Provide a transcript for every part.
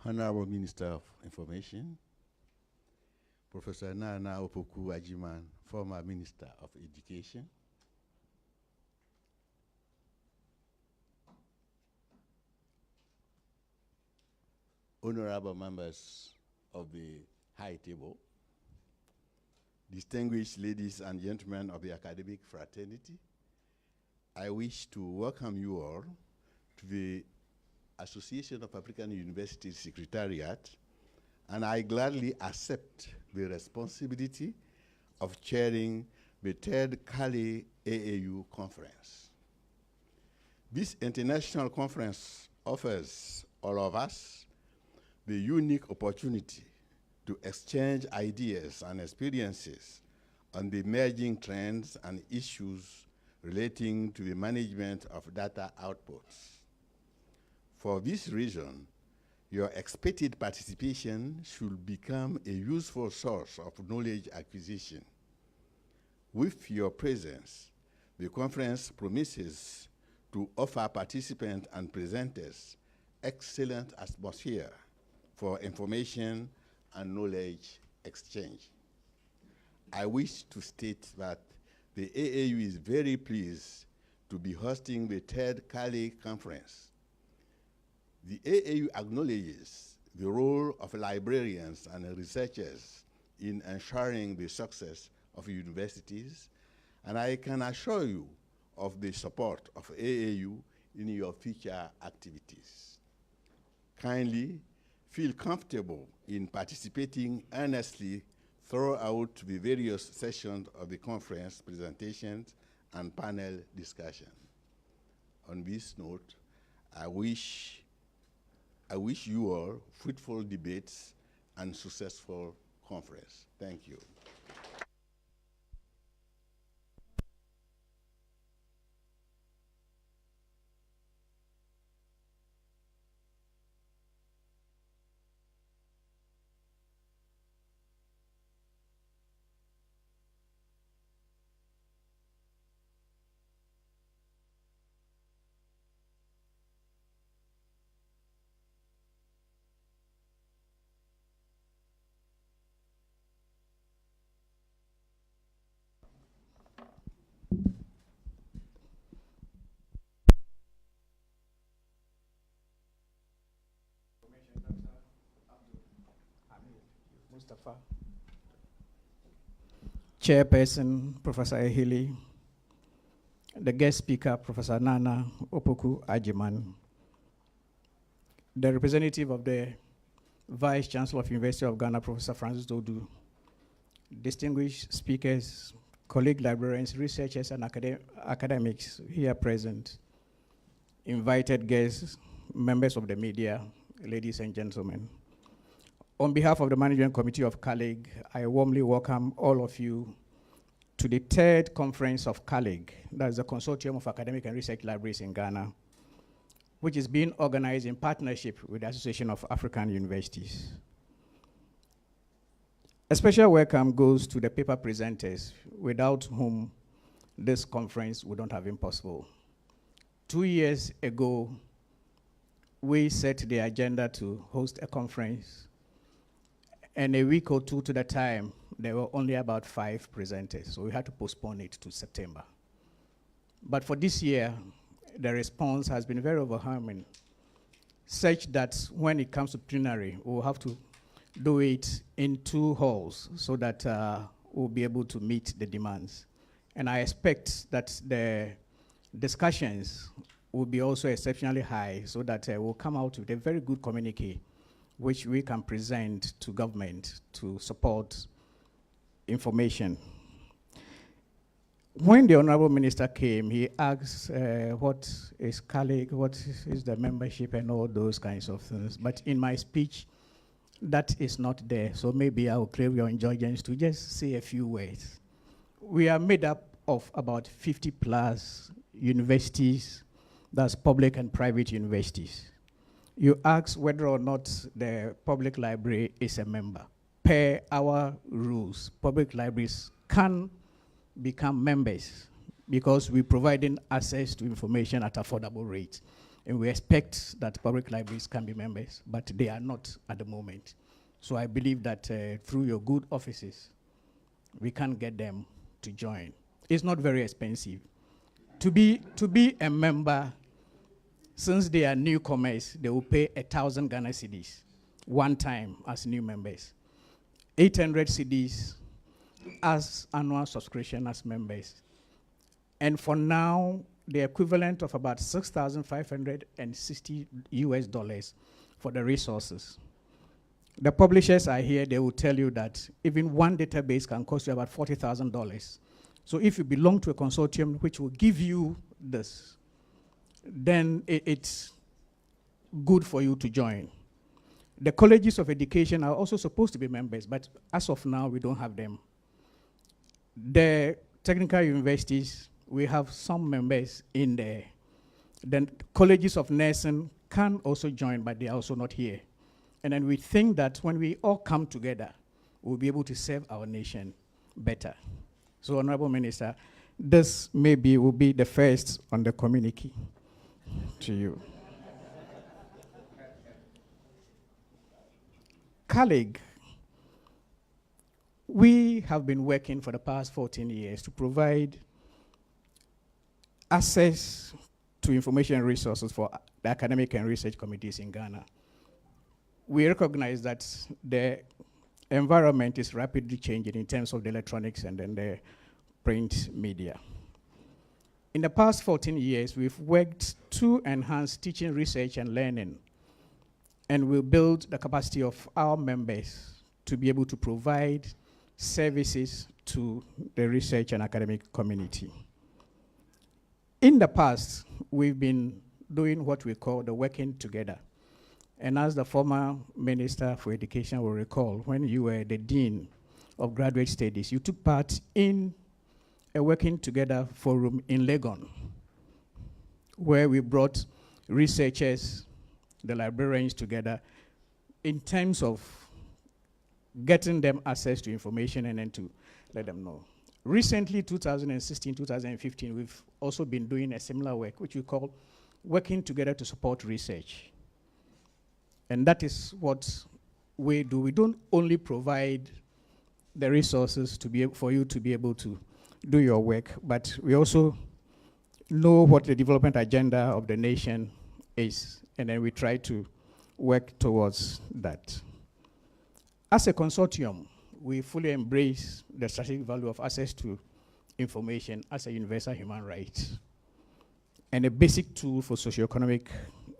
Honorable Minister of Information, Professor Nana Opoku Ajiman, former Minister of Education, honorable members of the high table, distinguished ladies and gentlemen of the academic fraternity, I wish to welcome you all to the Association of African Universities Secretariat, and I gladly accept the responsibility of chairing the third CARLIGH AAU conference. This international conference offers all of us the unique opportunity to exchange ideas and experiences on the emerging trends and issues relating to the management of data outputs. For this reason, your expected participation should become a useful source of knowledge acquisition. With your presence, the conference promises to offer participants and presenters excellent atmosphere for information and knowledge exchange. I wish to state that the AAU is very pleased to be hosting the third CARLIGH conference. The AAU acknowledges the role of librarians and researchers in ensuring the success of universities, and I can assure you of the support of AAU in your future activities. Kindly feel comfortable in participating earnestly throughout the various sessions of the conference, presentations, and panel discussion. On this note, I wish you all fruitful debates and successful conference. Thank you. Chairperson, Professor Ehili, the guest speaker, Professor Nana Opoku Ajiman, the representative of the Vice Chancellor of University of Ghana, Professor Francis Dodu, distinguished speakers, colleague librarians, researchers, and academics here present, invited guests, members of the media, ladies and gentlemen. On behalf of the Management Committee of CARLIGH, I warmly welcome all of you to the third conference of CARLIGH, that is the Consortium of Academic and Research Libraries in Ghana, which is being organized in partnership with the Association of African Universities. A special welcome goes to the paper presenters, without whom this conference would not have been possible. 2 years ago, we set the agenda to host a conference, and a week or two to the time, there were only about 5 presenters, so we had to postpone it to September. But for this year, the response has been very overwhelming, such that when it comes to plenary, we'll have to do it in 2 halls so that we'll be able to meet the demands. And I expect that the discussions will be also exceptionally high so that we'll come out with a very good communique which we can present to government to support information. When the Honorable Minister came, he asked what is CARLIGH, what is the membership and all those kinds of things. But in my speech, that is not there. So maybe I will crave your indulgence to just say a few words. We are made up of about 50 plus universities, that's public and private universities. You ask whether or not the public library is a member. Per our rules, public libraries can become members because we're providing access to information at affordable rates. And we expect that public libraries can be members, but they are not at the moment. So I believe that through your good offices, we can get them to join. It's not very expensive. To be a member, since they are newcomers, they will pay 1,000 Ghana cedis one time as new members. 800 cedis as annual subscription as members. And for now, the equivalent of about $6,560 US for the resources. The publishers are here, they will tell you that even one database can cost you about $40,000. So if you belong to a consortium which will give you this, then it's good for you to join. The colleges of education are also supposed to be members, but as of now, we don't have them. The technical universities, we have some members in there. Then colleges of nursing can also join, but they are also not here. And then we think that when we all come together, we'll be able to serve our nation better. So, Honorable Minister, this maybe will be the first on the communique to you. CARLIGH, we have been working for the past 14 years to provide access to information and resources for the academic and research committees in Ghana. We recognize that the environment is rapidly changing in terms of the electronics and then the print media. In the past 14 years, we've worked to enhance teaching, research, and learning, and we'll build the capacity of our members to be able to provide services to the research and academic community. In the past, we've been doing what we call the working together. And as the former Minister for Education will recall, when you were the Dean of Graduate Studies, you took part in a working together forum in Legon, where we brought researchers, the librarians together in terms of getting them access to information and then to let them know. Recently, 2016, 2015, we've also been doing a similar work, which we call working together to support research. And that is what we do. We don't only provide the resources to be for you to be able to do your work, but we also know what the development agenda of the nation is, and then we try to work towards that. As a consortium, we fully embrace the strategic value of access to information as a universal human right and a basic tool for socioeconomic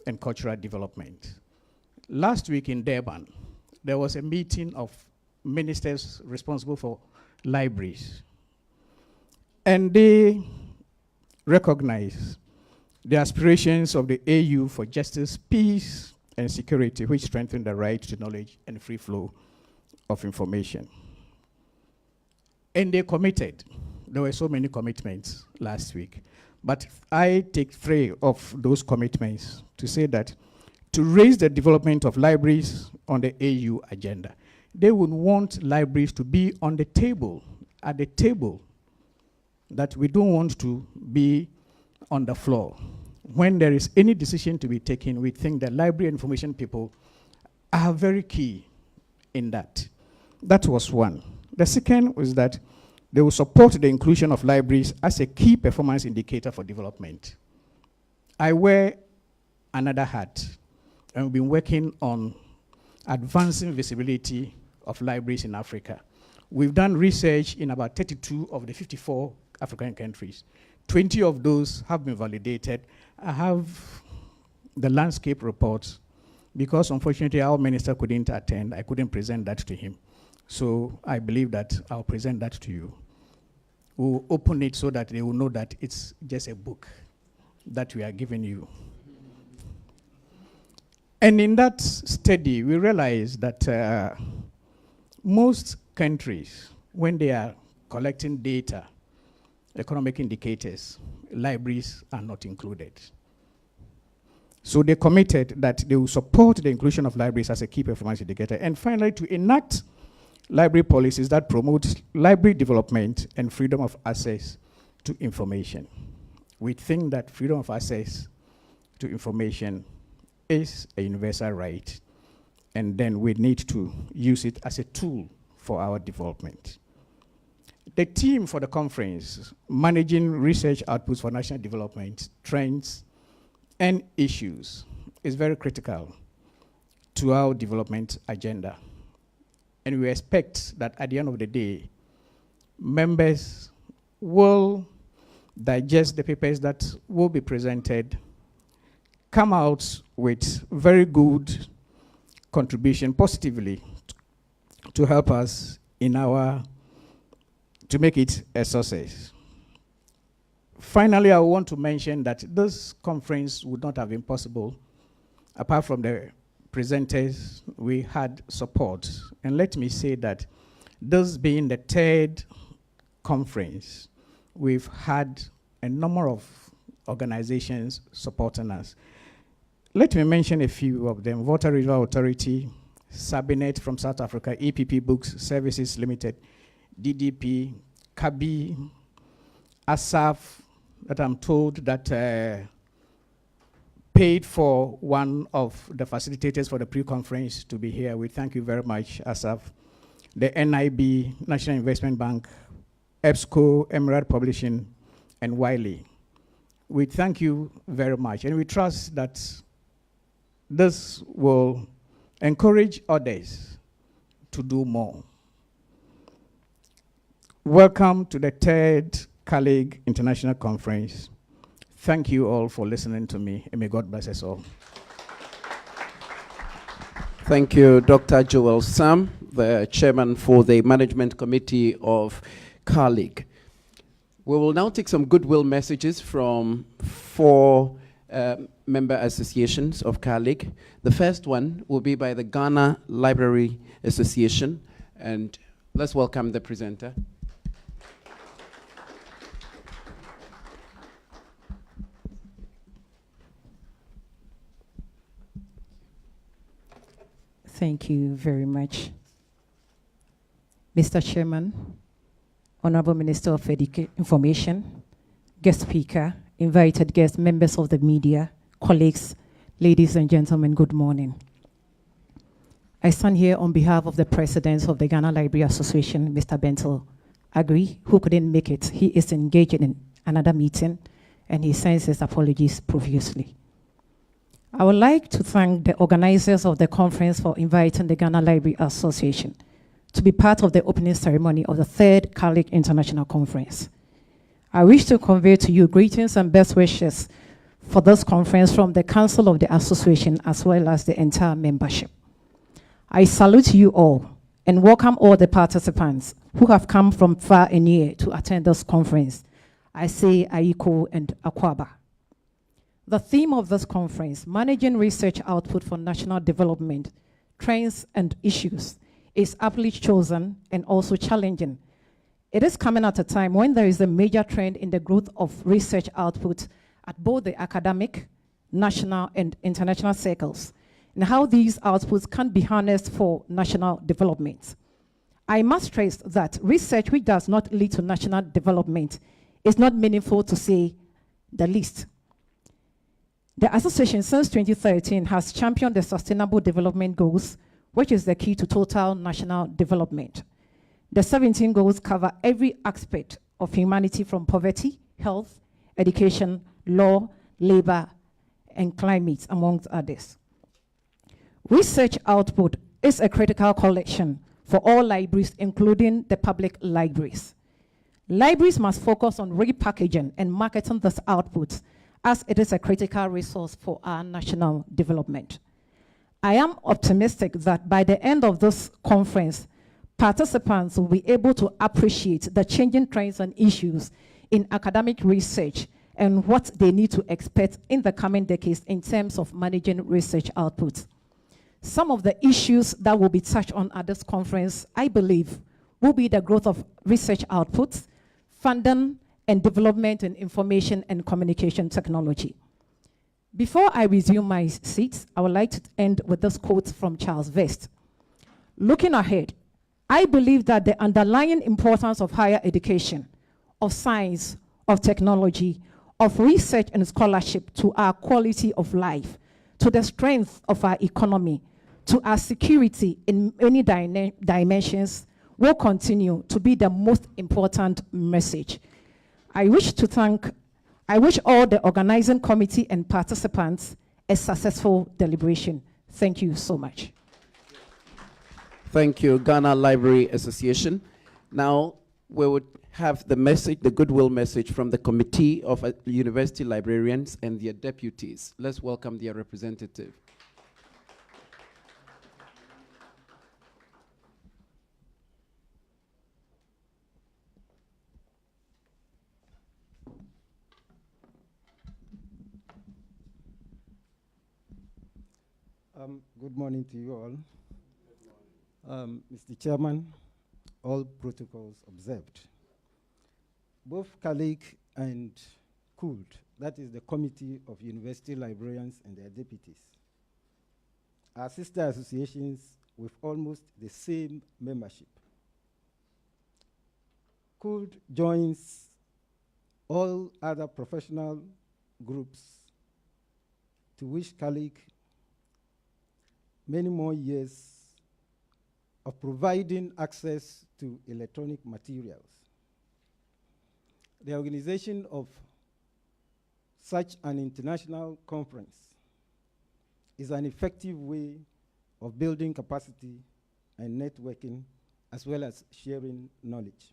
and cultural development. Last week in Durban, there was a meeting of ministers responsible for libraries, and they recognize the aspirations of the AU for justice, peace, and security, which strengthen the right to knowledge and free flow of information. And they committed. There were so many commitments last week. But I take 3 of those commitments to say that to raise the development of libraries on the AU agenda, they would want libraries to be on the table, at the table, that we don't want to be on the floor. When there is any decision to be taken, we think that library information people are very key in that. That was one. The second was that they will support the inclusion of libraries as a key performance indicator for development. I wear another hat, and we've been working on advancing visibility of libraries in Africa. We've done research in about 32 of the 54 African countries. 20 of those have been validated. I have the landscape reports, because unfortunately our minister couldn't attend. I couldn't present that to him. So I believe that I'll present that to you. We'll open it so that they will know that it's just a book that we are giving you. And in that study, we realized that most countries, when they are collecting data, economic indicators, libraries are not included. So they committed that they will support the inclusion of libraries as a key performance indicator. And finally, to enact library policies that promote library development and freedom of access to information. We think that freedom of access to information is a universal right, and then we need to use it as a tool for our development. The theme for the conference, Managing Research Outputs for National Development, Trends and Issues, is very critical to our development agenda. And we expect that at the end of the day, members will digest the papers that will be presented, come out with very good contribution positively to help us in to make it a success. Finally, I want to mention that this conference would not have been possible apart from the presenters. We had support. And let me say that this being the third conference, we've had a number of organizations supporting us. Let me mention a few of them: Water River Authority, Sabinet from South Africa, EPP Books Services Limited, DDP, Kabi, ASAF, that I'm told that paid for one of the facilitators for the pre-conference to be here. We thank you very much, ASAF. The NIB, National Investment Bank, EBSCO, Emerald Publishing, and Wiley. We thank you very much, and we trust that this will encourage others to do more. Welcome to the third CARLIGH International Conference. Thank you all for listening to me, and may God bless us all. Thank you, Dr. Joel Sam, the chairman for the Management Committee of CARLIGH. We will now take some goodwill messages from 4 member associations of CARLIGH. The first one will be by the Ghana Library Association, and let's welcome the presenter. Thank you very much. Mr. Chairman, Honorable Minister of Information, guest speaker, invited guests, members of the media, colleagues, ladies and gentlemen, good morning. I stand here on behalf of the President of the Ghana Library Association, Mr. Bentel Agri, who couldn't make it. He is engaged in another meeting, and he sends his apologies profusely. I would like to thank the organizers of the conference for inviting the Ghana Library Association to be part of the opening ceremony of the 3rd CARLIGH International Conference. I wish to convey to you greetings and best wishes for this conference from the Council of the Association as well as the entire membership. I salute you all and welcome all the participants who have come from far and near to attend this conference. I say Aiko and Akwaba. The theme of this conference, Managing Research Output for National Development, Trends and Issues, is aptly chosen and also challenging. It is coming at a time when there is a major trend in the growth of research output at both the academic, national, and international circles, and how these outputs can be harnessed for national development. I must stress that research which does not lead to national development is not meaningful, to say the least. The association since 2013 has championed the Sustainable Development Goals, which is the key to total national development. The 17 goals cover every aspect of humanity from poverty, health, education, law, labor, and climate, amongst others. Research output is a critical collection for all libraries, including the public libraries. Libraries must focus on repackaging and marketing this output, as it is a critical resource for our national development. I am optimistic that by the end of this conference, participants will be able to appreciate the changing trends and issues in academic research and what they need to expect in the coming decades in terms of managing research output. Some of the issues that will be touched on at this conference, I believe, will be the growth of research outputs, funding, and development in information and communication technology. Before I resume my seat, I would like to end with this quote from Charles Vest. Looking ahead, I believe that the underlying importance of higher education, of science, of technology, of research and scholarship to our quality of life, to the strength of our economy, to our security in many dimensions will continue to be the most important message. I wish all the organizing committee and participants a successful deliberation. Thank you so much. Thank you, Ghana Library Association. Now, we would have the message, the goodwill message from the Committee of University Librarians and their deputies. Let's welcome their representative. Good morning to you all. Mr. Chairman, all protocols observed. Both CARLIGH and CULD, that is the Committee of University Librarians and their deputies, are sister associations with almost the same membership. CULD joins all other professional groups to wish CARLIGH many more years of providing access to electronic materials. The organization of such an international conference is an effective way of building capacity and networking, as well as sharing knowledge.